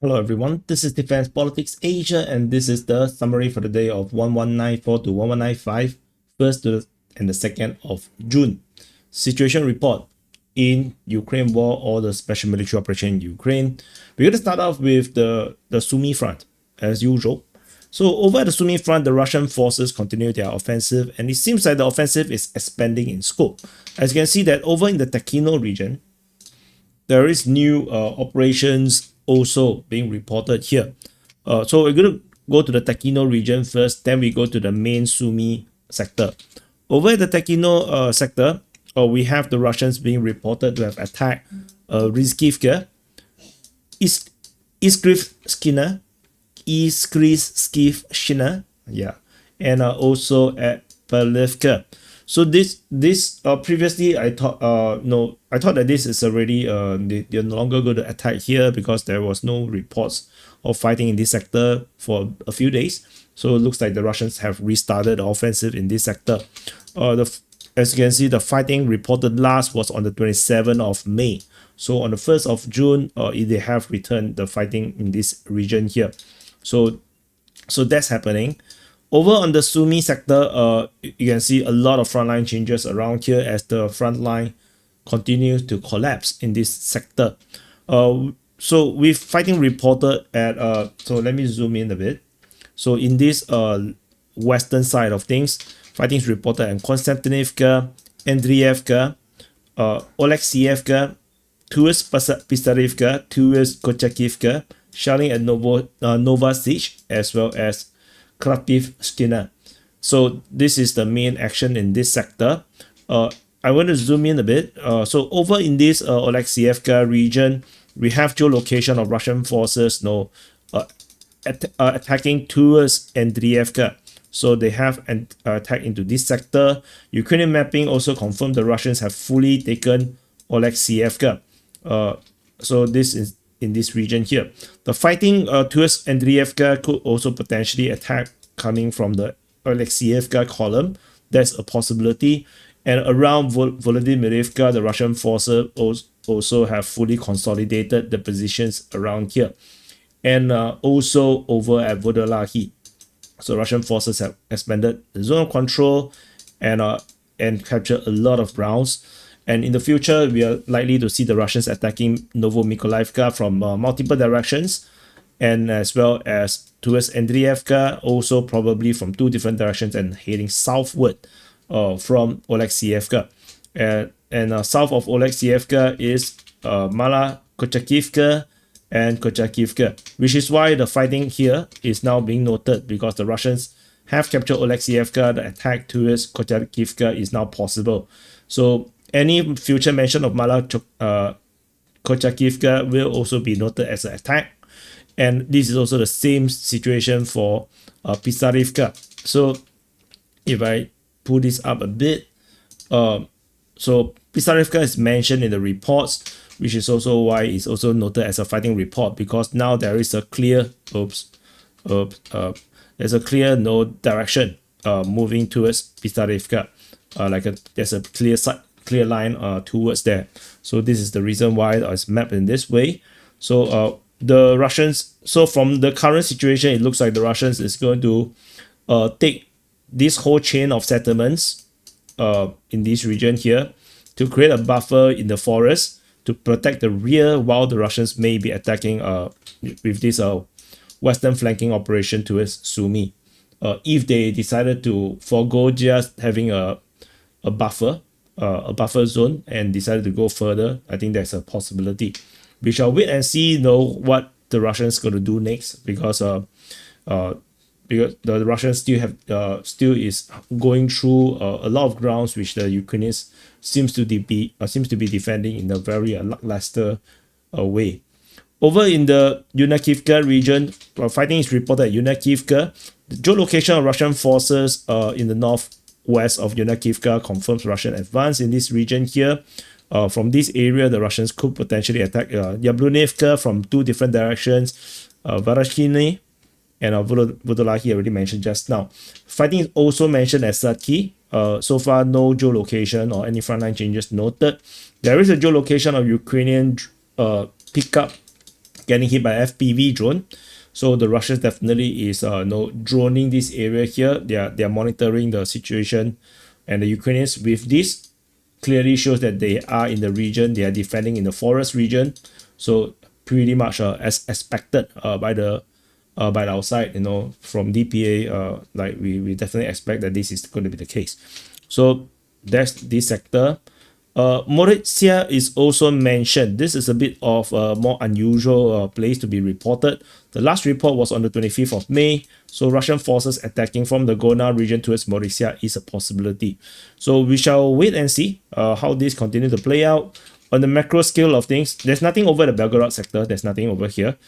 Hello everyone, this is Defense Politics Asia and this is the summary for the day of 1194 to 1195, 1st and the 2nd of June. Situation report in Ukraine war or the special military operation in Ukraine. We're going to start off with the SUMY front as usual. So over at the SUMY front, the Russian forces continue their offensive and it seems like the offensive is expanding in scope. As you can see that over in the Takino region, there is new operations also being reported here. So we're going to go to the Takino region first, then we go to the main SUMY sector. Over at the Takino sector, we have the Russians being reported to have attacked Rizkivka, Iskryskivshina, yeah, and also at Perlivka. So this previously I thought that this is already they're no longer going to attack here because there was no reports of fighting in this sector for a few days. So it looks like the Russians have restarted the offensive in this sector. As you can see, the fighting reported last was on the 27th of May. So on the 1st of June, they have returned the fighting in this region here. So that's happening. Over on the SUMY sector, you can see a lot of frontline changes around here as the front line continues to collapse in this sector. So with fighting reported at so let me zoom in a bit. So in this western side of things, fighting is reported in Konstantinivka, Andriivka, Oleksievka, towards Pisarivka, towards Kochakivka, shelling at Novosich, as well as Krativskina. So this is the main action in this sector. I want to zoom in a bit. So over in this Oleksievka region, we have geolocation of Russian forces attacking towards Andriivka. So they have an attack into this sector. Ukrainian mapping also confirmed the Russians have fully taken Oleksievka. So this is in this region here. The fighting towards Andriivka could also potentially attack coming from the Oleksievka column. That's a possibility. And around Volodymyrivka, the Russian forces also have fully consolidated the positions around here. And also over at Vodolahi. So Russian forces have expanded the zone of control and captured a lot of grounds. And in the future, we are likely to see the Russians attacking Novomykolaiivka from multiple directions, and as well as towards Andriivka, also probably from two different directions and heading southward from Oleksievka. And south of Oleksievka is Mala Kochakivka and Kochakivka, which is why the fighting here is now being noted because the Russians have captured Oleksievka. The attack towards Kochakivka is now possible. So any future mention of Mala Kochakivka will also be noted as an attack. And this is also the same situation for Pisarivka. So if I pull this up a bit, so Pisarivka is mentioned in the reports, which is also why it's also noted as a fighting report, because now there is a clear there's a clear direction moving towards Pisarivka. There's a clear line towards there. So this is the reason why it's mapped in this way. So the Russians, so from the current situation, it looks like the Russians is going to take this whole chain of settlements in this region here to create a buffer in the forest to protect the rear, while the Russians may be attacking with this western flanking operation towards SUMY. If they decided to forego just having a buffer zone and decided to go further, I think there's a possibility. We shall wait and see what the Russians going to do next, because the Russians still is going through a lot of grounds which the Ukrainians seems to be defending in a very lackluster way. Over in the Yunakivka region, fighting is reported at Yunakivka. The geolocation of Russian forces in the northwest of Yunakivka confirms Russian advance in this region here. From this area, the Russians could potentially attack Yablunivka from two different directions, Varashkini and Vodolahi already mentioned just now. Fighting is also mentioned as Satki. So far, no geolocation or any frontline changes noted. There is a geolocation of Ukrainian pickup getting hit by FPV drone. So the Russians definitely is droning this area here. They are monitoring the situation, and the Ukrainians with this clearly shows that they are in the region. They are defending in the forest region. So pretty much as expected by the outside, from DPA, like we definitely expect that this is going to be the case. So that's this sector. Mauritius is also mentioned. This is a bit of a more unusual place to be reported. The last report was on the 25th of May. So Russian forces attacking from the Gona region towards Mauritius is a possibility. So we shall wait and see how this continues to play out. On the macro scale of things, there's nothing over the Belgorod sector. There's nothing over here.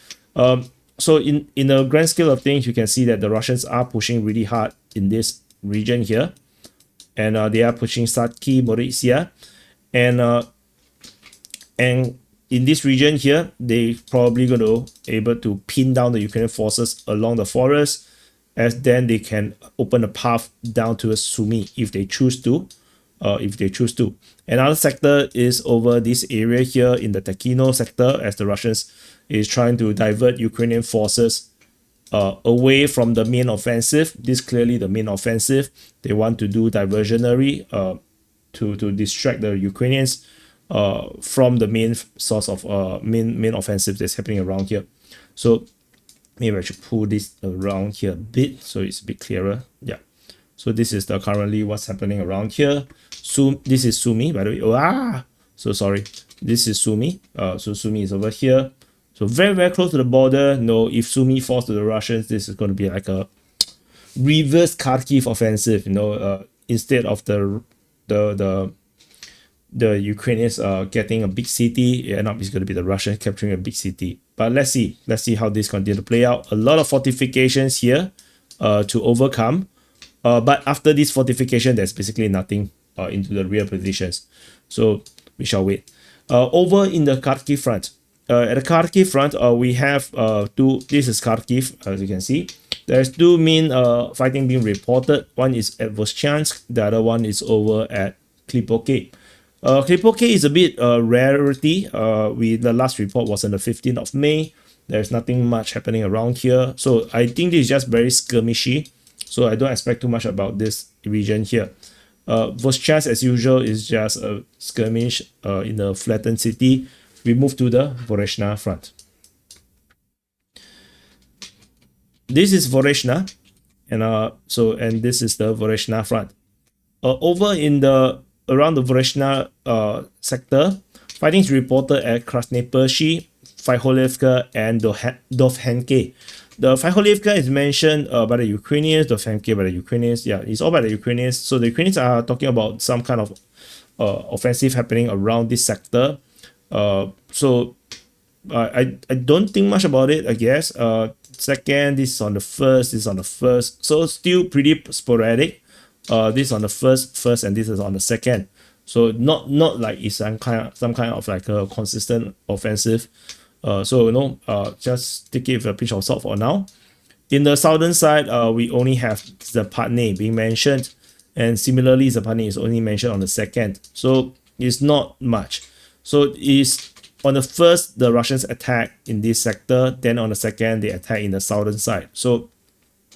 So in the grand scale of things, you can see that the Russians are pushing really hard in this region here. And they are pushing Saki, Mauritius. And in this region here, they probably going to able to pin down the Ukrainian forces along the forest, as then they can open a path down to a SUMY if they choose to. Another sector is over this area here in the Tekino sector, as the Russians is trying to divert Ukrainian forces away from the main offensive. This clearly the main offensive. They want to do diversionary to distract the Ukrainians from the main source of main offensive that's happening around here. So maybe I should pull this around here a bit so it's a bit clearer. Yeah. So this is the currently what's happening around here. This is SUMY, by the way. So sorry. This is SUMY. So SUMY is over here. So very, very close to the border. If SUMY falls to the Russians, this is going to be like a reverse Kharkiv offensive. Instead of the Ukrainians getting a big city, it's going to be the Russians capturing a big city. But let's see how this continues to play out. A lot of fortifications here to overcome. But after this fortification, there's basically nothing into the rear positions. So we shall wait. Over in the Kharkiv front. At the Kharkiv front, we have this is Kharkiv, as you can see. There's two main fighting being reported. One is at Voschansk, the other one is over at Klipoke. Klipoke is a bit rarity. The last report was on the 15th of May. There's nothing much happening around here. So I think this is just very skirmishy. So I don't expect too much about this region here. Voschansk, as usual, is just a skirmish in a flattened city. We move to the Voreshna front. This is Voreshna, and this is the Voreshna front. Over in around the Voreshna sector, fighting is reported at Krasny Pershi, Fyholivka, and Dovhenke. The Fyholivka is mentioned by the Ukrainians, Dovhenke by the Ukrainians. Yeah, it's all by the Ukrainians. So the Ukrainians are talking about some kind of offensive happening around this sector. So I don't think much about it, I guess. Second, this is on the first, so still pretty sporadic. This is on the first, and this is on the second. So not like it's some kind of like a consistent offensive. Just take it with a pinch of salt for now. In the southern side, we only have Zapatne being mentioned, and similarly, Zapatne is only mentioned on the second. So it's not much. So it's on the first, the Russians attack in this sector. Then on the second, they attack in the southern side. So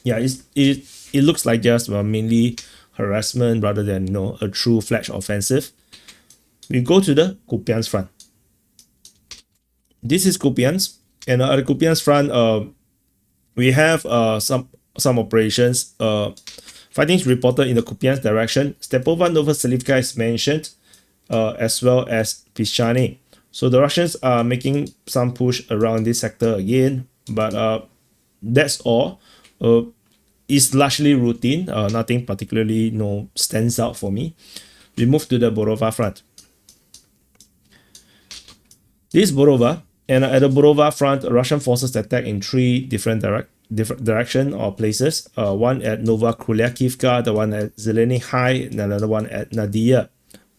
yeah, it looks like just mainly harassment rather than a true fledged offensive. We go to the Kupiansk front. This is Kupiansk, and at the Kupiansk front, we have some operations. Fighting is reported in the Kupiansk direction. Stepova Novoselivka is mentioned, as well as Pischane. So the Russians are making some push around this sector again, but that's all. It's largely routine. Nothing particularly stands out for me. We move to the Borova front. This is Borova, and at the Borova front, Russian forces attack in three different direction or places. One at Nova Kryakivka, the one at Zeleny High, and another one at Nadia.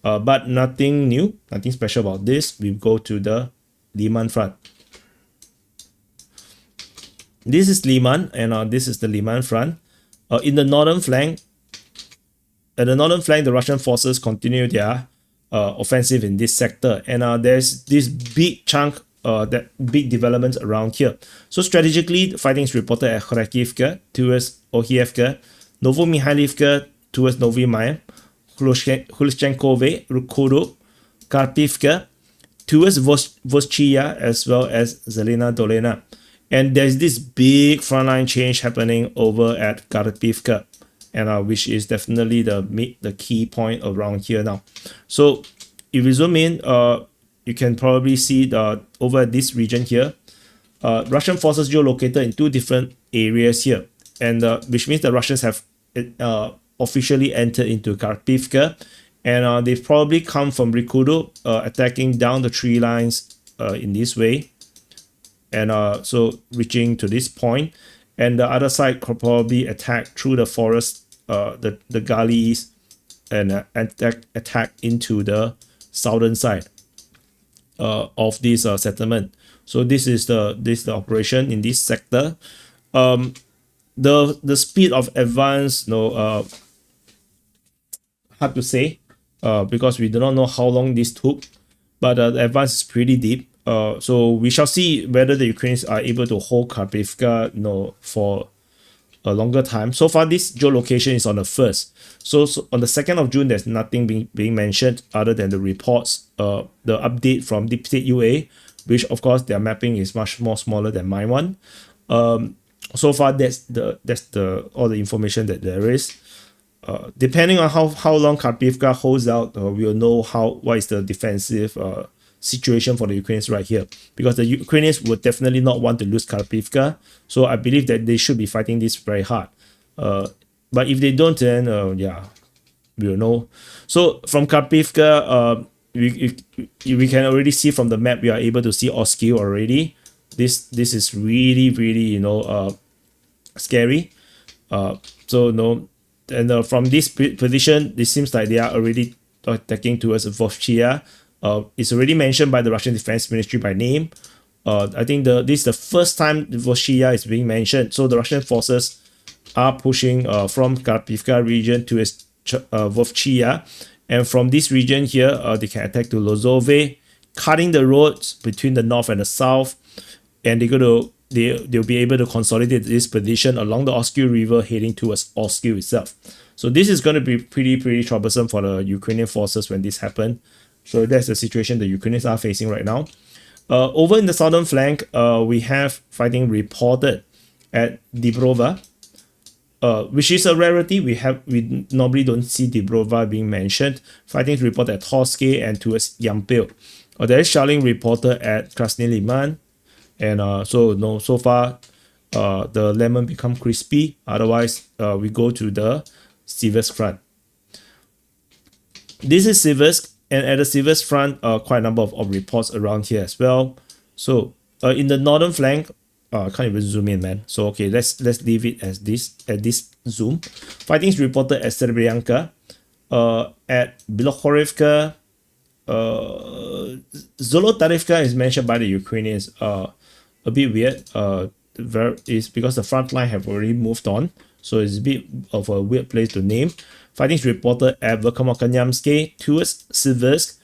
But nothing new, nothing special about this. We go to the Liman front. This is Liman, and this is the Liman front. In the northern flank, the Russian forces continue their offensive in this sector, and there's this big chunk that big developments around here. So strategically, fighting is reported at Kharkivka towards Ohievka, Novomihailivka towards Novy Mayan, Khrushchenkove, Rukodo, Karpivka towards Voschia as well as Zelena Dolena. And there's this big frontline change happening over at Karpivka, and which is definitely the key point around here now. So if you zoom in, you can probably see over this region here, Russian forces geolocated in two different areas here, and which means the Russians have officially entered into Karpivka, and they've probably come from Rikudo, attacking down the tree lines in this way, and so reaching to this point, and the other side could probably attack through the forest, the gullies, and attack into the southern side of this settlement. So this is the operation in this sector. The speed of advance, hard to say, because we do not know how long this took, but the advance is pretty deep. So we shall see whether the Ukrainians are able to hold Karpivka, for a longer time. So far, this geolocation is on the 1st. So on the 2nd of June, there's nothing being mentioned other than the reports, the update from Deep State UA, which of course their mapping is much more smaller than my one. So far, that's all the information that there is. Depending on how long Karpivka holds out, we'll know what is the defensive situation for the Ukrainians right here, because the Ukrainians would definitely not want to lose Karpivka. So I believe that they should be fighting this very hard. But if they don't, then yeah, we'll know. So from Karpivka, we can already see from the map, we are able to see Oskiu already. This is really scary. And from this position, it seems like they are already attacking towards Voschia. It's already mentioned by the Russian Defense Ministry by name. I think this is the first time Voschia is being mentioned. So the Russian forces are pushing from Karpivka region to Voschia, and from this region here, they can attack to Lozove, cutting the roads between the north and the south, and they'll be able to consolidate this position along the Oskiu River, heading towards Oskiu itself. So this is going to be pretty troublesome for the Ukrainian forces when this happens. So that's the situation the Ukrainians are facing right now. Over in the southern flank, we have fighting reported at Dibrova, which is a rarity. We normally don't see Dibrova being mentioned. Fighting is reported at Torske and towards Yampil. There is shelling reported at Krasny Liman, and so far the lemon become crispy. Otherwise, we go to the Siversk front. This is Siversk. And at the Siversk front, quite a number of reports around here as well. So in the northern flank, I can't even zoom in, man. So okay, let's leave it as this at this zoom. Fighting is reported at Serbianka, at Bilokhorivka, Zolotarivka is mentioned by the Ukrainians. A bit weird. Is because the front line have already moved on, so it's a bit of a weird place to name. Fighting is reported at Verkhamokanyamske towards Siversk.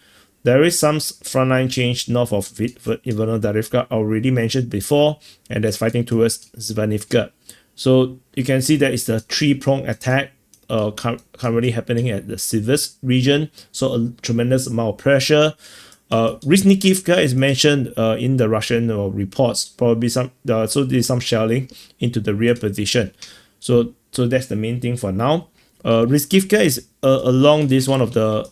There is some frontline change north of Ivano-Darivka, already mentioned before, and there's fighting towards Zvanivka. So you can see that it's a three-pronged attack currently happening at the Siversk region. So a tremendous amount of pressure. Riznikivka is mentioned in the Russian reports. Probably so there's some shelling into the rear position. So that's the main thing for now. Rizkivka is along this one of the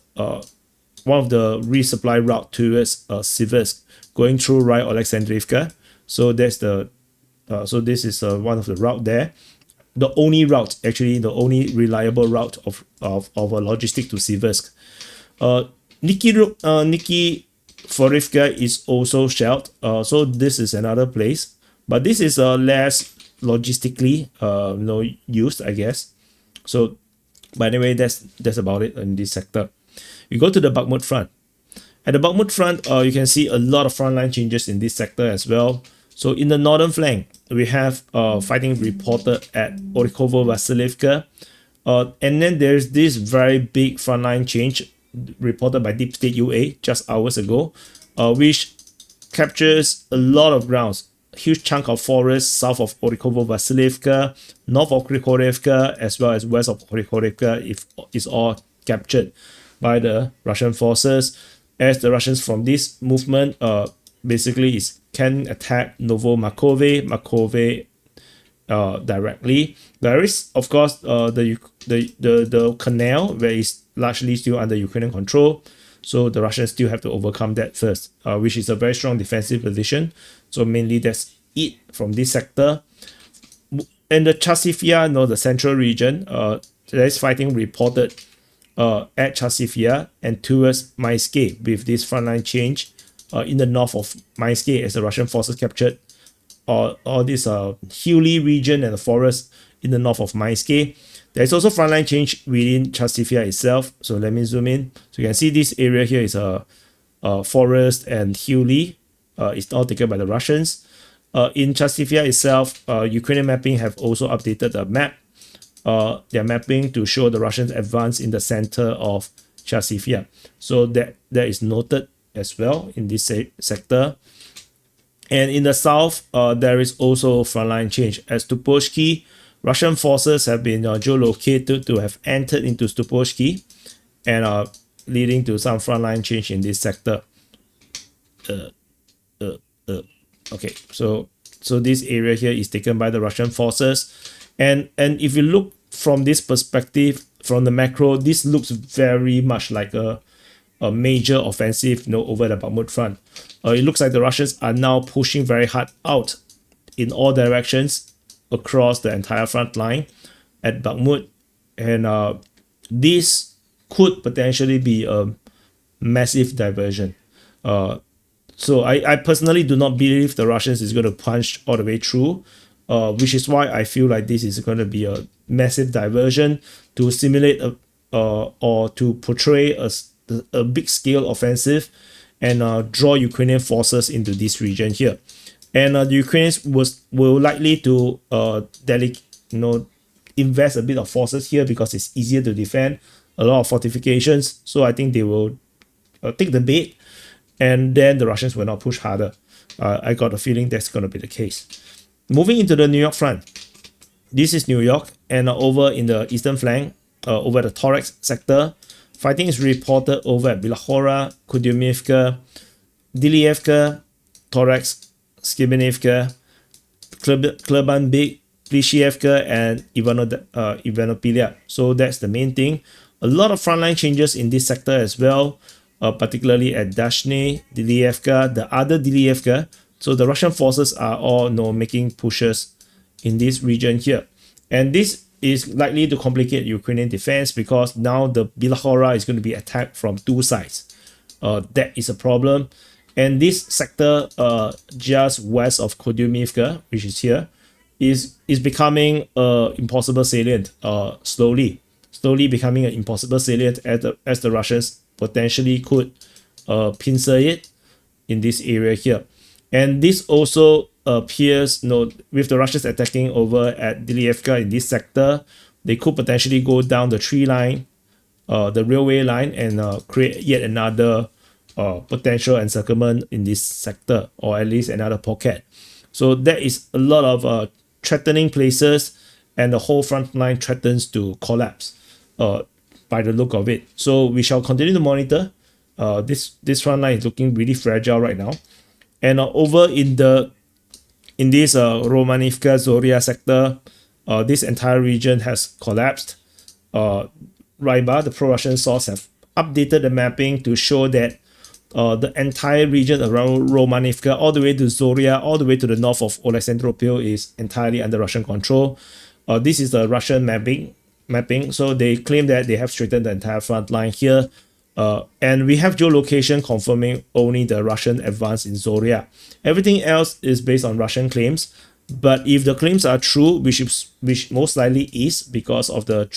resupply route towards Siversk, going through Rai Alexandrivka. So that's this is one of the route there. The only route, actually, the only reliable route of a logistic to Siversk. Nikiforivka is also shelled. So this is another place, but this is less logistically used, I guess. So, but anyway, that's about it in this sector. We go to the Bakhmut front. At the Bakhmut front, you can see a lot of frontline changes in this sector as well. So in the northern flank, we have fighting reported at Orikovo-Vasilivka. And then there's this very big frontline change reported by Deep State UA just hours ago, which captures a lot of grounds, a huge chunk of forest south of Orikovo-Vasilivka, north of Krikorivka, as well as west of Krikorivka, if it's all captured by the Russian forces. As the Russians from this movement basically can attack Makove directly. There is of course the canal where it's largely still under Ukrainian control, so the Russians still have to overcome that first, which is a very strong defensive position. So mainly that's it from this sector. And the Chasivya, the central region, there is fighting reported at Chasivya and towards Mayske, with this frontline change in the north of Mayske as the Russian forces captured all this hilly region and the forest in the north of Mayske. There is also frontline change within Chasivya itself. So let me zoom in. So you can see this area here is a forest and hilly. It's all taken by the Russians. In Chasivya itself, Ukrainian mapping have also updated the map. Their mapping to show the Russians advance in the center of Chasivya. So that is noted as well in this sector. And in the south, there is also frontline change. At Stupovsky, Russian forces have been geolocated to have entered into Stupovsky and leading to some frontline change in this sector. Okay, so this area here is taken by the Russian forces. And if you look from this perspective, from the macro, this looks very much like a major offensive over the Bakhmut front. It looks like the Russians are now pushing very hard out in all directions across the entire front line at Bakhmut. And this could potentially be a massive diversion. So I personally do not believe the Russians is going to punch all the way through, which is why I feel like this is going to be a massive diversion to simulate or to portray a big scale offensive and draw Ukrainian forces into this region here. And the Ukrainians will likely to invest a bit of forces here because it's easier to defend, a lot of fortifications. So I think they will take the bait, and then the Russians will not push harder. I got a feeling that's going to be the case. Moving into the New York front. This is New York, and over in the eastern flank, over the Torex sector, fighting is reported over at Bilakhora, Kudyumivka, Dilievka, Torex, Skibinivka, Klebanbik, Plishevka, and Ivanopilia. So that's the main thing. A lot of frontline changes in this sector as well, particularly at Dashny, Dilievka, the other Dilievka. So the Russian forces are all making pushes in this region here. And this is likely to complicate Ukrainian defense because now the Bilakhora is going to be attacked from two sides. That is a problem. And this sector just west of Kudyumivka, which is here, is becoming impossible salient slowly becoming an impossible salient as the Russians potentially could pincer it in this area here. And this also appears, with the Russians attacking over at Dilievka in this sector, they could potentially go down the tree line, the railway line, and create yet another potential encirclement in this sector, or at least another pocket. So there is a lot of threatening places, and the whole front line threatens to collapse by the look of it. So we shall continue to monitor. This front line is looking really fragile right now. And over in this Romanivka Zoria sector, this entire region has collapsed. Ryba, the pro-Russian source, have updated the mapping to show that the entire region around Romanivka, all the way to Zoria, all the way to the north of Oleksandropil, is entirely under Russian control. This is the Russian mapping. So they claim that they have straightened the entire front line here. And we have geolocation confirming only the Russian advance in Zoria. Everything else is based on Russian claims. But if the claims are true, which most likely is because of the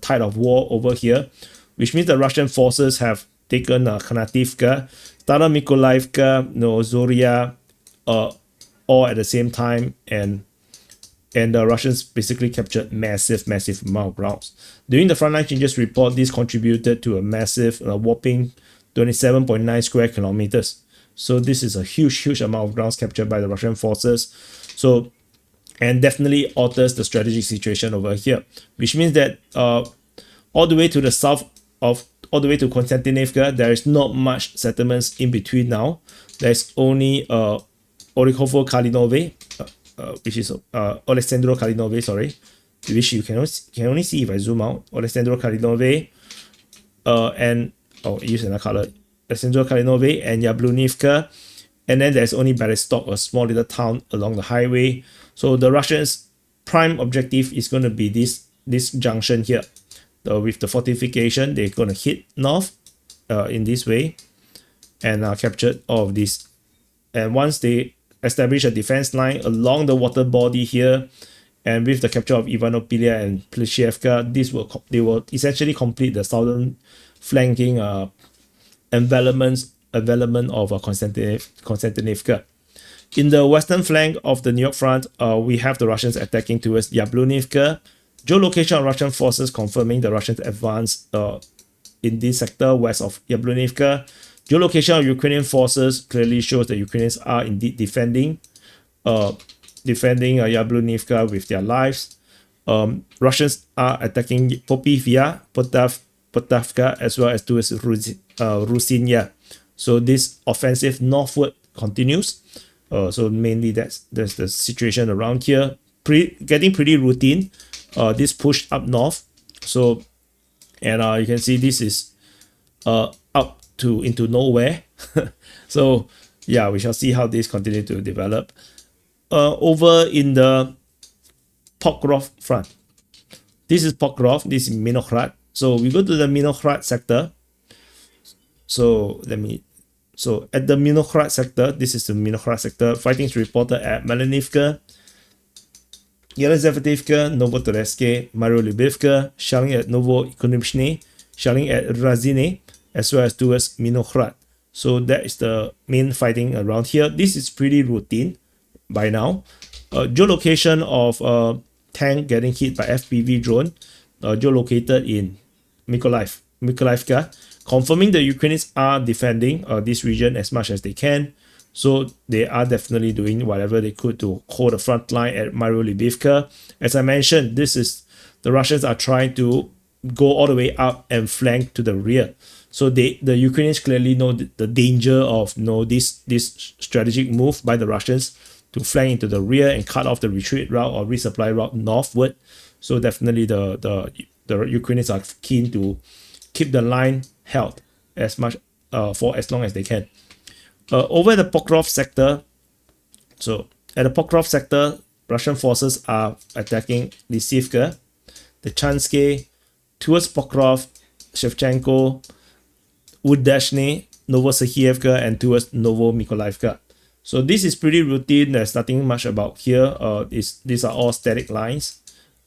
tide of war over here, which means the Russian forces have taken Kanativka, Staromykolaivka, Zoria, all at the same time, and the Russians basically captured massive amount of grounds. During the frontline changes report, this contributed to a massive whopping 27.9 square kilometers. So this is a huge amount of grounds captured by the Russian forces. So, and definitely alters the strategic situation over here, which means that all the way to the south of, all the way to Konstantinivka, there is not much settlements in between now. There's only Orikhovo Kalinove, which is Alexandro Kalinove, sorry, which you can only see if I zoom out. Alexandro Kalinove, and use another color. Alexandro Kalinove and Yablunivka, and then there's only Bereztok, a small little town along the highway. So the Russians' prime objective is going to be this junction here. With the fortification, they're going to hit north in this way and capture all of this. And once they establish a defense line along the water body here, and with the capture of Ivanopilia and Pleshievka, they will essentially complete the southern flanking envelopment of Konstantinivka. In the western flank of the New York front, we have the Russians attacking towards Yablunivka. Geolocation of Russian forces confirming the Russians advance in this sector west of Yablunivka. Geolocation of Ukrainian forces clearly shows that Ukrainians are indeed defending Yablunivka with their lives. Russians are attacking Popivia, Potavka, as well as towards Rusinya. So this offensive northward continues. So mainly that's the situation around here. Getting pretty routine. This push up north. So, and you can see this is up to into nowhere. So yeah, we shall see how this continue to develop. Over in the Pokrov front. This is Pokrov, this is Minokhrad. So we go to the Minokhrad sector. So at the Minokhrad sector, this is the Minokhrad sector. Fighting is reported at Melanivka, Yelizaveta, Novotoreske, Mariolubivka, shelling at Novoekonomishny, shelling at Razine, as well as towards Minokhrad. So that is the main fighting around here. This is pretty routine by now. Geolocation of tank getting hit by FPV drone, geolocated in Mykolaiv, confirming the Ukrainians are defending this region as much as they can. So they are definitely doing whatever they could to hold the front line at Mariolubivka. As I mentioned, the Russians are trying to go all the way up and flank to the rear. So the Ukrainians clearly know the danger of this strategic move by the Russians to flank into the rear and cut off the retreat route or resupply route northward. So definitely the Ukrainians are keen to keep the line held as much for as long as they can. Over the Pokrov sector, so at the Pokrov sector, Russian forces are attacking Lysivka, the Chanske, towards Pokrov, Shevchenko, Udashny, Novosahievka, and towards Novomykolaivka. So this is pretty routine. There's nothing much about here. These are all static lines.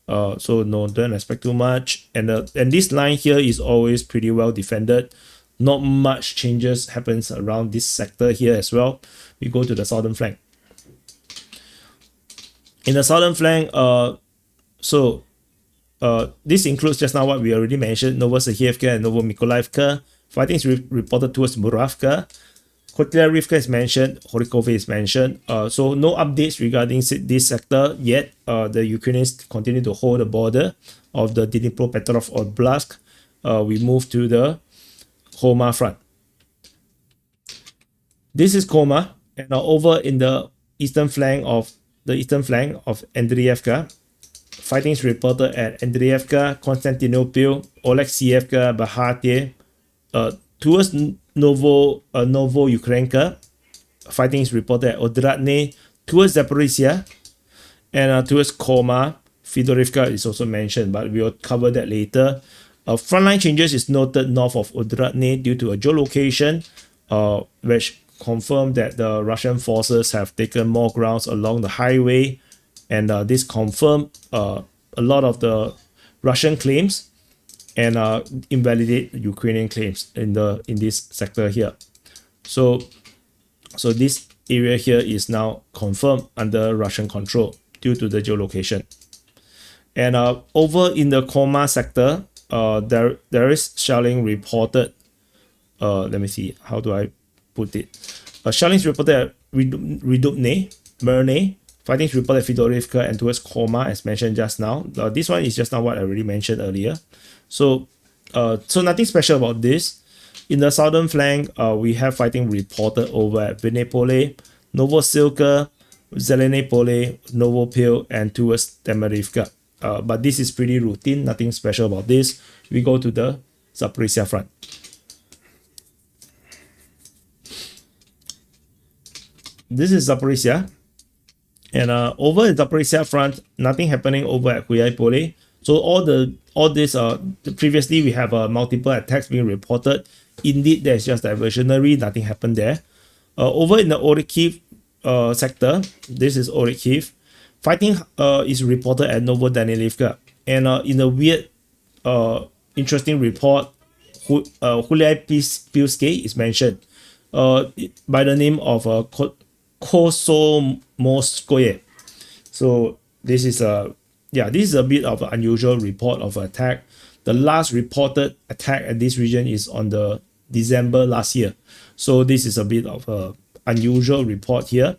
So no, don't expect too much. And this line here is always pretty well defended. Not much changes happens around this sector here as well. We go to the southern flank. In the southern flank, this includes just now what we already mentioned, Novosahievka and Novomykolaivka. Fighting is reported towards Muravka. Kotlyarivka is mentioned, Horikove is mentioned. So no updates regarding this sector yet. The Ukrainians continue to hold the border of the Dnipropetrovsk Oblast. We move to the Koma front. This is Koma, and over in the eastern flank of Andriivka. Fighting is reported at Andriivka, Constantinople, Oleksievka, Bakhmut, towards Novo-Ukrainka. Fighting is reported at Odradny, towards Zaporizhia, and towards Koma. Fedorivka is also mentioned, but we will cover that later. Frontline changes is noted north of Odradny due to a geolocation, which confirmed that the Russian forces have taken more grounds along the highway, and this confirmed a lot of the Russian claims and invalidate Ukrainian claims in this sector here. So this area here is now confirmed under Russian control due to the geolocation. And over in the Koma sector, there is shelling reported. Let me see, how do I put it? Shellings reported at Redupne, Merne. Fightings reported at Fedorivka and towards Koma, as mentioned just now. This one is just now what I already mentioned earlier. So nothing special about this. In the southern flank, we have fighting reported over at Vinnypole, Novosilka, Zelenepole, Novopil, and towards Temerivka. But this is pretty routine, nothing special about this. We go to the Zaporizhia front. This is Zaporizhia. And over at Zaporizhia front, nothing happening over at Huyaipole. So all this previously we have multiple attacks being reported. Indeed, there's just diversionary, nothing happened there. Over in the Orikhiv sector, this is Orikhiv. Fighting is reported at Novodanilivka. And in a weird, interesting report, Huliai Pilske is mentioned by the name of Kosomoskoye. So this is a bit of an unusual report of attack. The last reported attack at this region is on the December last year. So this is a bit of a unusual report here.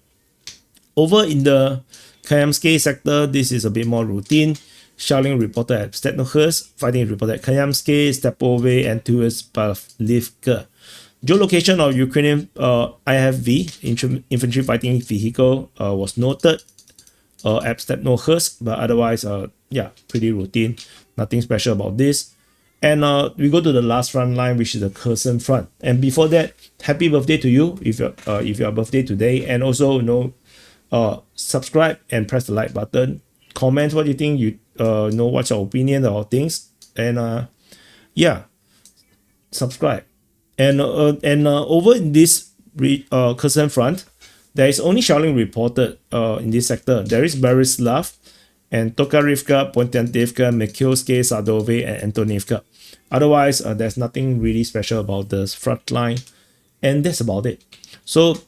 Over in the Kayamsky sector, this is a bit more routine. Shelling reported at Stepnohurst, fighting reported at Kayamsky, Stepove, and towards Pavlivka. Geolocation of Ukrainian IFV, infantry fighting vehicle, was noted at Stepnohurst, but otherwise, pretty routine. Nothing special about this. And we go to the last front line, which is the Kherson front. And before that, happy birthday to you if your birthday today. And also, subscribe and press the like button. Comment what you think. What's your opinion about things. And subscribe. And over in this Kherson front, there is only shelling reported in this sector. There is Berislav and Tokarivka, Pontiantivka, Mikhailske, Sadove, and Antonivka. Otherwise, there's nothing really special about the front line. And that's about it. So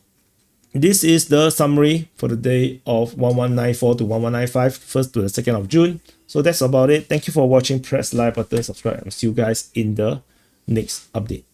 this is the summary for the day of 1194 to 1195, 1st to the 2nd of June. So that's about it. Thank you for watching. Press like button, subscribe, and see you guys in the next update.